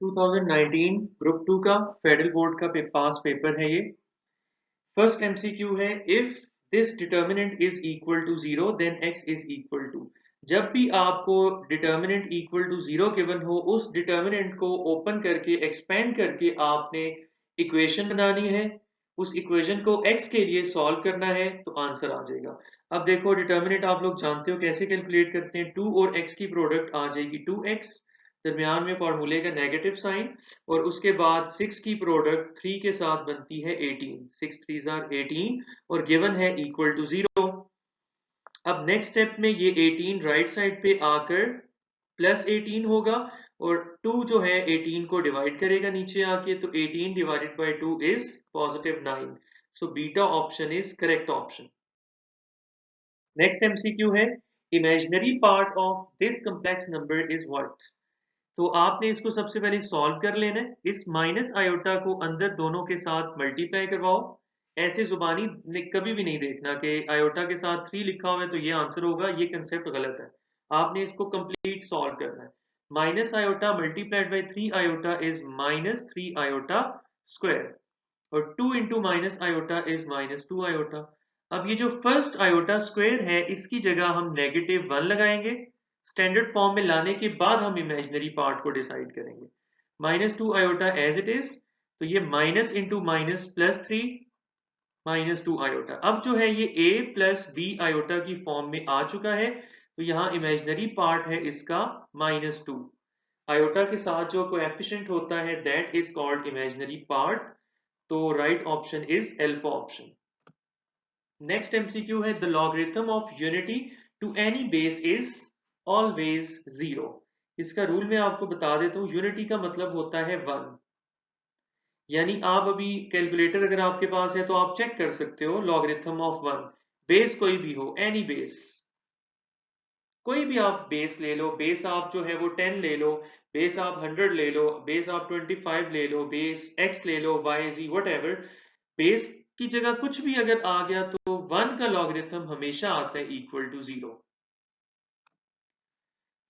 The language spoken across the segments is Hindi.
2019 ग्रुप 2 का फेडरल बोर्ड का पास पेपर है ये। फर्स्ट एमसीक्यू है, if this determinant is equal to 0 then x is equal to. जब भी आपको डिटर्मिनेंट इक्वल टू 0 गिवन हो, उस डिटर्मिनेंट को ओपन करके एक्सपेंड करके आपने इक्वेशन बनानी है। उस इक्वेशन को x के लिए सॉल्व करना है तो आंसर आ जाएगा। अब देखो डिटर्मिनेंट आप लोग जानते हो कैसे कैलकुलेट करते हैं। 2 और x की प्रोडक्ट आ जाएगी 2x, दरमियान में फॉर्मूले का नेगेटिव साइन, और उसके बाद 6 की प्रोडक्ट 3 के साथ बनती है 18, 6 3 आर 18 और गिवन है इक्वल टू 0। अब नेक्स्ट स्टेप में ये 18 राइट साइड पे आकर प्लस 18 होगा और 2 जो है 18 को डिवाइड करेगा नीचे आके, तो 18 divided by 2 is positive 9। So beta option is correct option. Next MCQ है, imaginary part of this complex number is what. तो आपने इसको सबसे पहले सॉल्व कर लेना है। इस माइनस आयोटा को अंदर दोनों के साथ मल्टीप्लाई करवाओ। ऐसे जुबानी कभी भी नहीं देखना कि आयोटा के साथ 3 लिखा हुआ है तो ये आंसर होगा, ये कंसेप्ट गलत है। आपने इसको कंप्लीट सॉल्व करना है। Minus iota multiplied by 3 iota is minus 3 iota square, और 2 into minus iota is minus 2 iota. अब ये जो फर्स्ट आयोटा स्क्वायर है इसकी जगह हम नेगेटिव 1 लगाएंगे। स्टैंडर्ड फॉर्म में लाने के बाद हम इमेजिनरी पार्ट को डिसाइड करेंगे। Minus 2 iota as it is, तो ये minus into minus plus 3 minus 2 iota. अब जो है ये a प्लस बी आयोटा की फॉर्म में आ चुका है, तो यहाँ इमेजिनरी पार्ट है इसका माइनस 2। आयोटा के साथ जो कोएफिशिएंट होता है that is called imaginary part. तो right option is alpha option. Next MCQ है, the logarithm of unity to any base is always 0। इसका रूल मैं आपको बता देता हूं। यूनिटी का मतलब होता है 1, यानी आप अभी कैलकुलेटर अगर आपके पास है तो आप चेक कर सकते हो लॉगरिथम ऑफ 1। बेस कोई भी हो, एनी बेस, कोई भी आप बेस ले लो। बेस आप जो है वो 10 ले लो, बेस आप 100 ले लो, बेस आप 25 ले लो, बेस x ले लो, y z what ever. Base की जगह कुछ भी अगर आ गया तो 1 का लॉगरिथम हमेशा आता है इक्वल टू 0।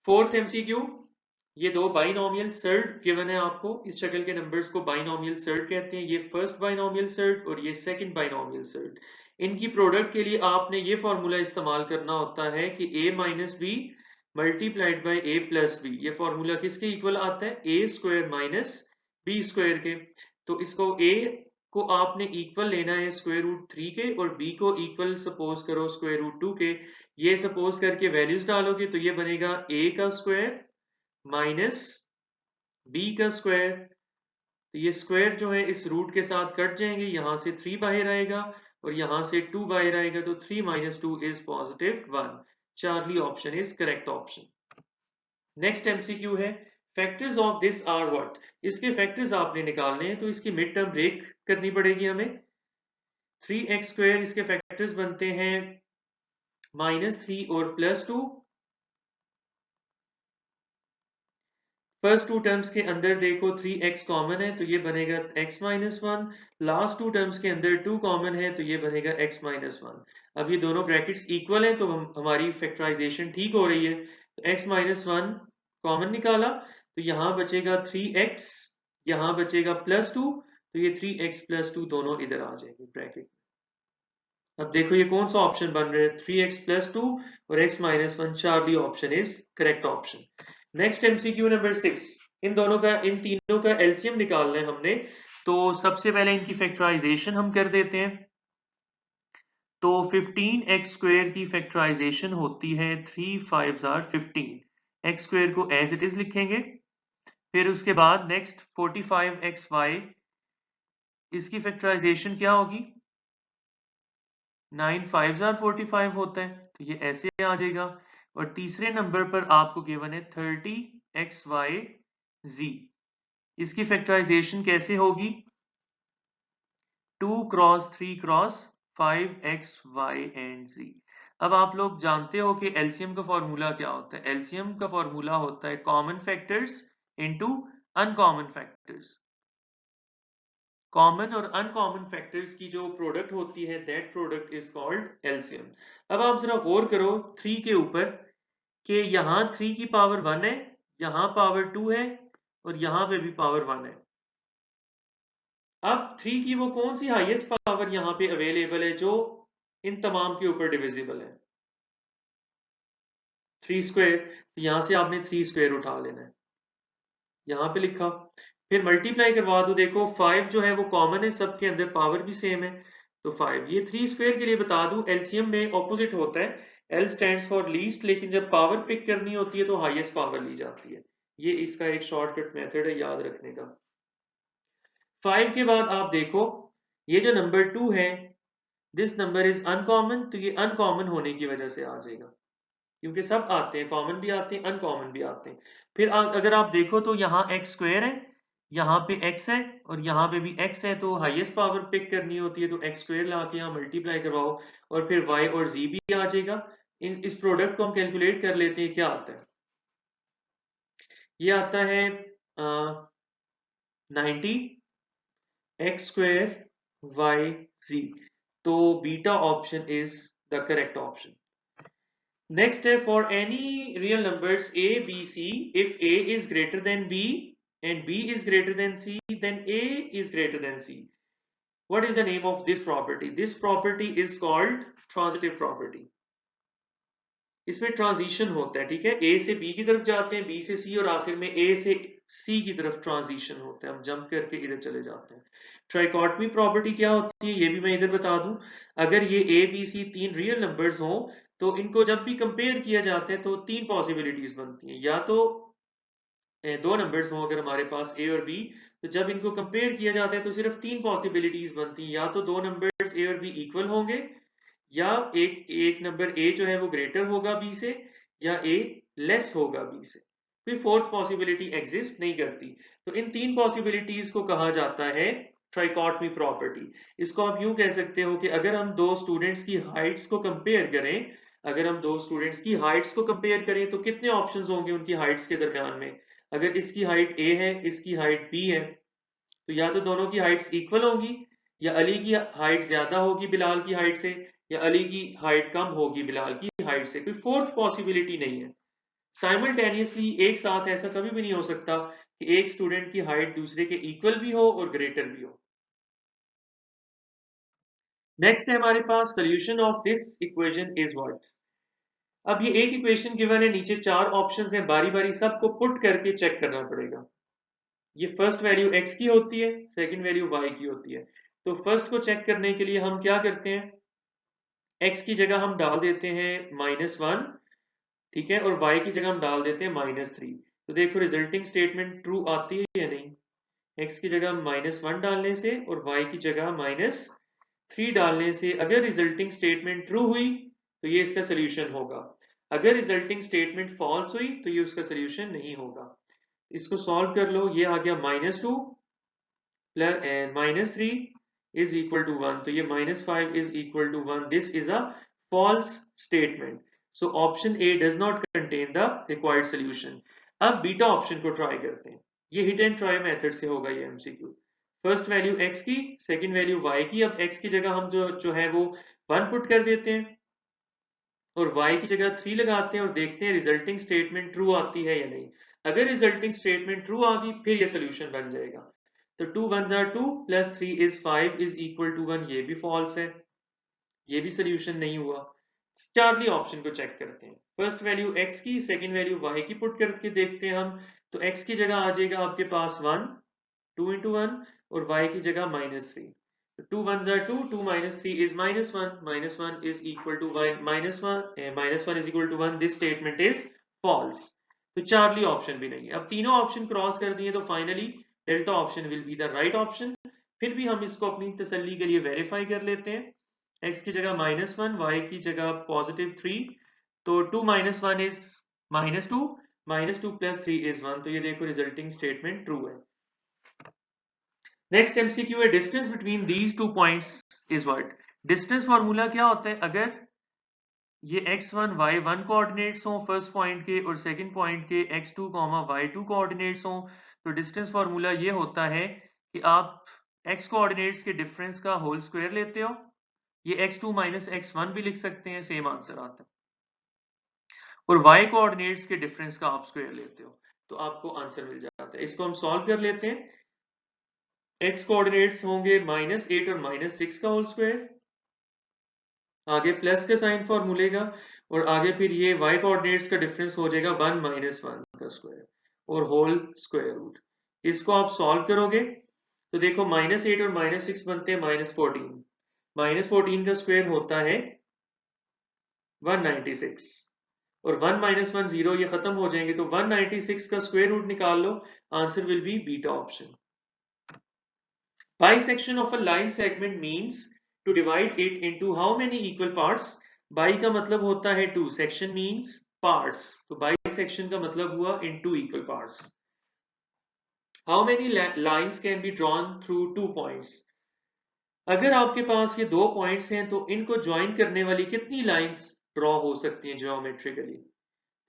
फोर्थ एमसीक्यू, ये दो बाइनोमियल सर्ड गिवन है आपको। इस शक्ल के नंबर्स को बाइनोमियल सर्ड कहते हैं। ये फर्स्ट बाइनोमियल सर्ड और ये सेकंड बाइनोमियल सर्ड। इनकी प्रोडक्ट के लिए आपने ये फॉर्मूला इस्तेमाल करना होता है कि a minus B multiplied by a plus B. ये फॉर्मूला किसके इक्वल आता है, a square minus B square के। तो इसको a को आपने इक्वल लेना है स्क्वायर रूट 3 के, और b को इक्वल सपोज करो स्क्वायर रूट 2 के। ये सपोज करके वैल्यूज डालोगे तो ये बनेगा a का स्क्वायर माइनस b का स्क्वायर। तो ये स्क्वायर जो है इस रूट के साथ कट जाएंगे, यहां से 3 बाहर आएगा और यहां से 2 बाहर आएगा, तो 3 minus 2 is positive 1। Charlie option is correct option. Next MCQ है, factors of this are what. इसके फैक्टर्स आपने निकालने हैं तो इसकी मिड टर्म ब्रेक करनी पड़ेगी हमें। 3x स्क्वायर इसके फैक्टर्स बनते हैं माइनस 3 और प्लस 2। फर्स्ट टू टर्म्स के अंदर देखो 3x कॉमन है तो ये बनेगा x minus 1। Last two terms के अंदर 2 कॉमन है तो ये बनेगा x माइनस 1। अब ये दोनों ब्रैकेट्स इक्वल हैं तो हमारी फैक्टराइजेशन ठीक हो रही है। तो x माइनस 1 कॉमन निकाला तो यहाँ बचेगा 3x, यहाँ बचेगा प्लस 2, तो ये 3x प्लस 2 दोनों इधर आ जाएंगे ब्रैकेट। अब देखो ये कौन सा ऑप्शन बन रहा है, 3x प्लस 2 और x minus 1। Charlie option is correct option. Next MCQ number 6, इन दोनों का, इन तीनों का एलसीएम निकालना है हमने। तो सबसे पहले इनकी फैक्टराइजेशन हम कर देते हैं। तो 15x स्क्वायर की फैक्टराइजेशन होती है 3 5 15। x स्क्वायर को एज इट इज लिखेंगे। फिर उसके बाद नेक्स्ट 45xy, इसकी फैक्टराइजेशन क्या होगी, 9 5 45 होता है तो ये ऐसे आ जाएगा। और तीसरे नंबर पर आपको गिवन है 30xyz, इसकी फैक्टराइजेशन कैसे होगी, 2 cross 3 cross 5xy and z। अब आप लोग जानते हो कि एलसीएम का फॉर्मूला क्या होता है। एलसीएम का फॉर्मूला होता है common factors into uncommon factors. Common और अनकॉमन फैक्टर्स की जो प्रोडक्ट होती है that product is called LCM. अब आप जरा गौर करो 3 के ऊपर कि यहाँ 3 की पावर 1 है, यहाँ पावर 2 है, और यहाँ पे भी पावर 1 है। अब 3 की वो कौन सी हाईएस्ट पावर यहाँ पे अवेलेबल है जो इन तमाम के ऊपर डिविजिबल है? 3 स्क्वायर। तो यहाँ से आपने 3 स्क्वायर उठा लेना है, यहाँ पे लिखा, फिर मल्टीप्लाई करवा दो। देखो 5 जो है वो कॉमन है, सबके अंदर पावर भी सेम है, तो 5। ये 3 स्क्वायर के लिए बता दूं, एलसीएम में ऑपोजिट होता है, एल स्टैंड्स फॉर लीस्ट, लेकिन जब पावर पिक करनी होती है तो हाईएस्ट पावर ली जाती है। ये इसका एक शॉर्टकट मेथड है याद रखने का। 5 के बाद आप देखो ये जो नंबर 2 है, दिस नंबर इज अनकॉमन, तो ये अनकॉमन होने की वजह से आ जाएगा, क्योंकि सब आते हैं, कॉमन भी आते हैं, अनकॉमन भी आते हैं। फिर अगर आप देखो तो यहाँ एक्स स्क्वायर है, यहाँ पे x है और यहाँ पे भी x है, तो हाईएस्ट पावर पिक करनी होती है, तो x स्क्वायर ला के यहाँ मल्टीप्लाई करवाओ और फिर y और z भी आ जाएगा। इस प्रोडक्ट को हम कैलकुलेट कर लेते हैं, क्या आता है? ये आता है 90 x स्क्वायर y z, तो beta option is the correct option. Next है, for any real numbers a, b, c, if a is greater than b and b is greater than c, then a is greater than c. What is the name of this property? This property is called transitive property. इसमें ट्रांजिशन होता है, ठीक है, a से b की तरफ जाते हैं, b से c, और आखिर में a से c की तरफ ट्रांजिशन होता है, हम जंप करके इधर चले जाते हैं। ट्राइकॉटमी प्रॉपर्टी क्या होती है ये भी मैं इधर बता दूं। अगर ये a, b, c तीन रियल नंबर्स हों तो इनको जब भी कंपेयर किया जाता है तो तीन पॉसिबिलिटीज बनती हैं, या तो दो नंबर्स हों अगर हमारे पास a और b, तो जब इनको कंपेयर किया जाता है तो सिर्फ तीन पॉसिबिलिटीज बनती हैं, या तो दो नंबर्स a और b इक्वल होंगे, या एक नंबर a जो है वो ग्रेटर होगा b से, या a लेस होगा b से, फिर फोर्थ पॉसिबिलिटी एग्जिस्ट नहीं करती। तो इन तीन पॉसिबिलिटीज को कहा जाता है ट्राइकॉटमी प्रॉपर्टी। इसको आप यूं कह सकते हो कि अगर हम दो स्टूडेंट्स की हाइट्स को कंपेयर करें, अगर हम दो स्टूडेंट्स की हाइट्स को कंपेयर करें तो कितने ऑप्शंस होंगे उनकी हाइट्स के दरमियान में? अगर इसकी हाइट a है, इसकी हाइट b है, तो या तो दोनों की हाइट्स इक्वल होंगी, या अली की हाइट ज्यादा होगी बिलाल की हाइट से, या अली की हाइट कम होगी बिलाल की हाइट से। कोई फोर्थ पॉसिबिलिटी नहीं है। साइमल्टेनियसली एक साथ ऐसा कभी भी नहीं हो सकता कि एक स्टूडेंट की हाइट दूसरे के इक्वल भी हो और ग्रेटर भी हो। नेक्स्ट है हमारे पास solution of this equation is what. अब ये एक इक्वेशन गिवन है, नीचे चार ऑप्शंस हैं, बारी बारी सबको पुट करके चेक करना पड़ेगा। ये फर्स्ट वैल्यू x की होती है, सेकंड वैल्यू y की होती है। तो फर्स्ट को चेक करने के लिए हम क्या करते हैं, x की जगह हम डाल देते हैं -1, ठीक है, और y की जगह हम डाल देते हैं -3। तो देखो रिजल्टिंग स्टेटमेंट ट्रू आती है या नहीं? x की जगह -1 डालने से और y की जगह -3 डालने से अगर रिजल्टिंग स्टेटमेंट ट्रू हुई तो ये इसका सोल्यूशन होगा, अगर रिजल्टिंग स्टेटमेंट फॉल्स हुई तो ये उसका सोल्यूशन नहीं होगा। इसको सॉल्व कर लो, ये आ गया -2 प्लस -3 इज इक्वल टू 1, तो ये -5 is equal to 1। This is a false statement, so option A does not contain the required solution. अब बीटा ऑप्शन को ट्राई करते हैं, ये हिट एंड ट्राई मेथड से होगा ये एमसीक्यू। फर्स्ट वैल्यू x की, सेकंड वैल्यू y की। अब x की जगह हम जो है वो 1 पुट कर देते हैं और y की जगह 3 लगाते हैं और देखते हैं रिजल्टिंग स्टेटमेंट ट्रू आती है या नहीं। अगर रिजल्टिंग स्टेटमेंट ट्रू आ गई फिर ये सोल्यूशन बन जाएगा। तो 2 1s are 2 plus 3 is 5 is equal to 1, ये भी फॉल्स है, ये भी सोल्यूशन नहीं हुआ। चार्ली ऑप्शन को चेक करते हैं, फर्स्ट वैल्यू x की, सेकंड वैल्यू y की पुट करके देखते हैं हम। तो x की जगह आ जाएगा आपके पास 1, 2 into 1, और y की जगह -3। 2 1s are 2, 2 minus 3 is -1, -1 is equal to -1 is equal to 1, this statement is false। तो चार्ली ऑप्शन भी नहीं है। अब तीनों ऑप्शन क्रॉस कर दिए तो finally delta option will be the right option. फिर भी हम इसको अपनी तसल्ली के लिए वेरीफाई कर लेते हैं, x की जगह -1, y की जगह +3, तो 2 - 1 is -2, -2 plus 3 is 1, तो ये देखो रिजल्टिंग स्टेटमेंट ट्रू है। नेक्स्ट एमसीक्यू है, distance between these two points is what. Distance formula क्या होता है, अगर ये x1 y1 कोऑर्डिनेट्स हों फर्स्ट पॉइंट के और सेकंड पॉइंट के x2 y2 कोऑर्डिनेट्स हों, तो डिस्टेंस फॉर्मूला ये होता है कि आप x कोऑर्डिनेट्स के डिफरेंस का होल स्क्वायर लेते हो, ये x2 - x1 भी लिख सकते हैं, सेम आंसर आता है, और y कोऑर्डिनेट्स के डिफरेंस का आप स्क्वायर लेते हो। तो आपको आंसर मिल जाता है। इसको हम सॉल्व कर लेते हैं। x कोऑर्डिनेट्स होंगे -8 और -6 का होल स्क्वायर, आगे प्लस का साइन फॉर्मूले का, और आगे फिर ये y कोऑर्डिनेट्स का डिफरेंस हो जाएगा 1 - 1 का स्क्वायर और होल स्क्वायर रूट। इसको आप सॉल्व करोगे तो देखो -8 और -6 बनते हैं -14, -14 का स्क्वायर होता है 196 और 1 - 1 0, ये खत्म हो जाएंगे तो 196 का स्क्वायर रूट निकाल लो, answer will be beta option. Bisection of a line segment means to divide it into how many equal parts? Bi का मतलब होता है 2, section means parts, तो bisection का मतलब हुआ in 2 equal parts. How many lines can be drawn through 2 points? अगर आपके पास ये 2 पॉइंट्स हैं तो इनको ज्वाइन करने वाली कितनी लाइंस ड्रॉ हो सकती हैं ज्योमेट्रिकली?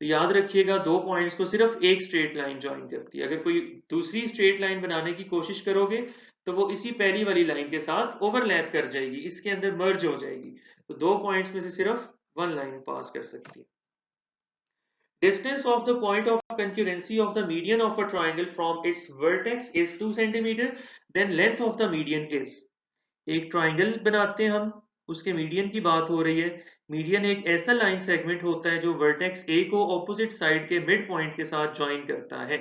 तो याद रखिएगा 2 पॉइंट्स को सिर्फ एक स्ट्रेट लाइन ज्वाइन करती है। अगर कोई दूसरी स्ट्रेट लाइन बनाने की कोशिश करोगे तो वो इसी पहली वाली लाइन के साथ ओवरलैप कर जाएगी, इसके अंदर मर्ज हो जाएगी। तो 2 पॉइंट्स में से सिर्फ 1 लाइन पास कर सकती है। Distance of the point of concurrency of the median of a triangle from its vertex is 2 cm, then length of the median is। एक ट्राइंगल बनाते हैं हम, उसके मीडियन की बात हो रही है। मीडियन एक ऐसा लाइन सेगमेंट होता है जो वर्टेक्स ए को ऑपोजिट साइड के मिड पॉइंट के साथ ज्वाइन करता है।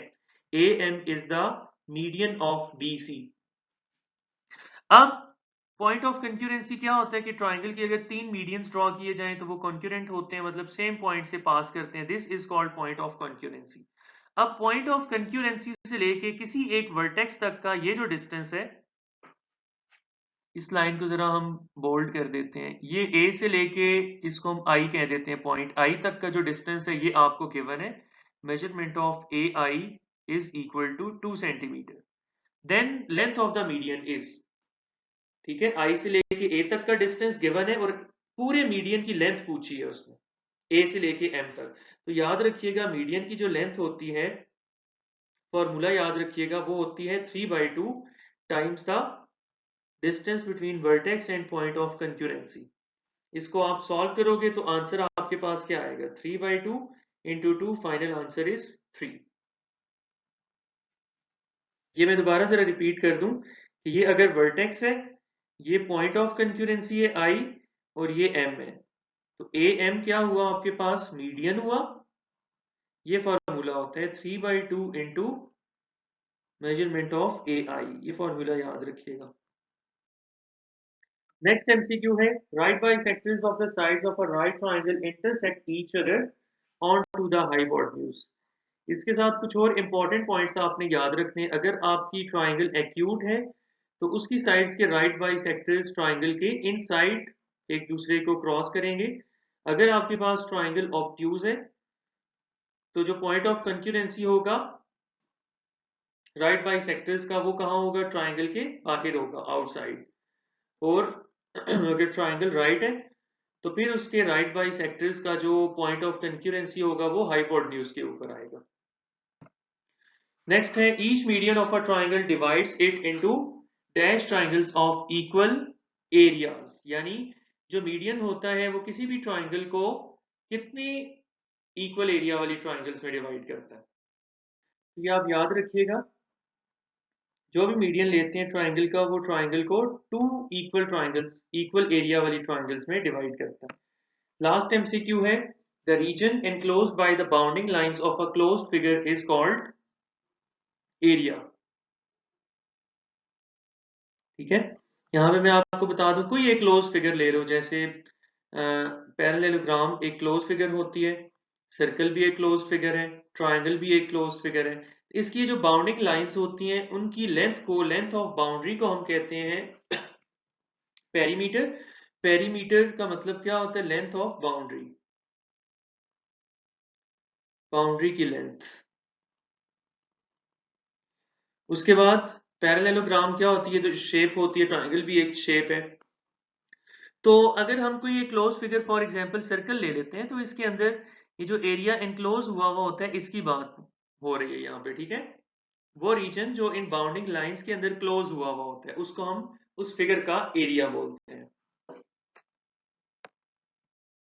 A M is the median of B C. अब पॉइंट ऑफ कंक्यूरेंसी क्या होता है कि ट्राइंगल के अगर 3 मीडियंस ड्रॉ किए जाएं तो वो कंक्यूरेंट होते हैं, मतलब सेम पॉइंट से पास करते हैं। This is called point of concurrency. अब पॉइंट ऑफ कंक्यूरेंसी से लेके किसी एक वर्टेक्स तक का ये जो डिस्टेंस है, इस लाइन को जरा हम बोल्ड कर देते हैं, ये ए से लेके इसको हम आई कह देते हैं, पॉइंट आई तक का जो डिस्टेंस है ये आपको गिवन है। Measurement of A I is equal to 2 centimetre. Then length of the median is, ठीक है, आई से लेके ए तक का डिस्टेंस गिवन है और पूरे मीडियन की लेंथ पूछी है उसने, ए से लेके एम तक। तो याद रखिएगा मीडियन की जो लेंथ होती है, फॉर्मूला याद रखिएगा, वो होती है 3/2 times the distance between vertex and point of concurrency. इसको आप सॉल्व करोगे तो आंसर आपके पास क्या आएगा, 3/2 इंटू 2, फाइनल आंसर इज 3। ये मैं दोबारा जरा रिपीट कर दूं कि ये अगर वर्टेक्स है, ये पॉइंट ऑफ कंक्यूरेंसी है आई और ये एम है, तो ए एम क्या हुआ आपके पास, मीडियन हुआ। ये फॉर्मूला होता है 3/2 into measurement of A I, ये फॉर्मूला याद रखिएगा। नेक्स्ट एमसीक्यू है, right bisectors of the sides of a right triangle intersect each other on to the hypotenuse. इसके साथ कुछ और इंपॉर्टेंट पॉइंट्स आपने याद रखने। अगर आपकी ट्राइंगल एक्यूट है तो उसकी साइड्स के राइट बाइसेक्टर्स ट्राइंगल के इनसाइड एक दूसरे को क्रॉस करेंगे। अगर आपके पास ट्राइंगल ऑब्ट्यूज है तो जो पॉइंट ऑफ कंक्यूरेंसी होगा राइट बाइसेक्टर्स का, वो कहाँ होगा, ट्राइंगल के बाहर होगा, आउटसाइड। और अगर ट्राइंगल राइट है तो फिर उसके राइट बाइसेक्टर्स का जो पॉइंट ऑफ कंक्यूरेंसी होगा वो हाइपोटेन्यूज के ऊपर आएगा। नेक्स्ट है, each median of a triangle divides it into dash triangles of equal areas, यानी जो मीडियन होता है वो किसी भी ट्राइंगल को कितनी इक्वल एरिया वाली ट्राइंगल्स में डिवाइड करता है। ये आप याद रखिएगा, जो भी मीडियन लेते हैं ट्राइंगल का, वो ट्राइंगल को 2 इक्वल ट्राइंगल्स, इक्वल एरिया वाली ट्राइंगल्स में डिवाइड करता है। लास्ट एमसीक्यू है, the region enclosed by the bounding lines of a closed figure is called area. ठीक है, यहाँ पे मैं आपको बता दूं, कोई एक क्लोज फिगर ले लो, जैसे पैरेललोग्राम एक क्लोज फिगर होती है, सर्कल भी एक क्लोज फिगर है, ट्राइंगल भी एक क्लोज फिगर है। इसकी जो बाउंडिंग लाइंस होती हैं उनकी लेंथ को, लेंथ ऑफ बाउंड्री को हम कहते हैं पेरीमीटर। पेरीमीटर का मतलब क्या होता है, लेंथ ऑफ बाउंड्री, बाउंड्री की लेंथ। उसके बाद पैरेललोग्राम क्या होती है, जो शेप होती है, ट्राइंगल भी एक शेप है। तो अगर हम कोई close figure for example circle ले लेते हैं तो इसके अंदर ये जो एरिया एनक्लोज हुआ हुआ होता है, इसकी बात हो रही है यहाँ पे, ठीक है। वो रीजन जो इन बाउंडिंग लाइंस के अंदर क्लोज हुआ हुआ होता है उसको हम उस फिगर का एरिया बोलते हैं।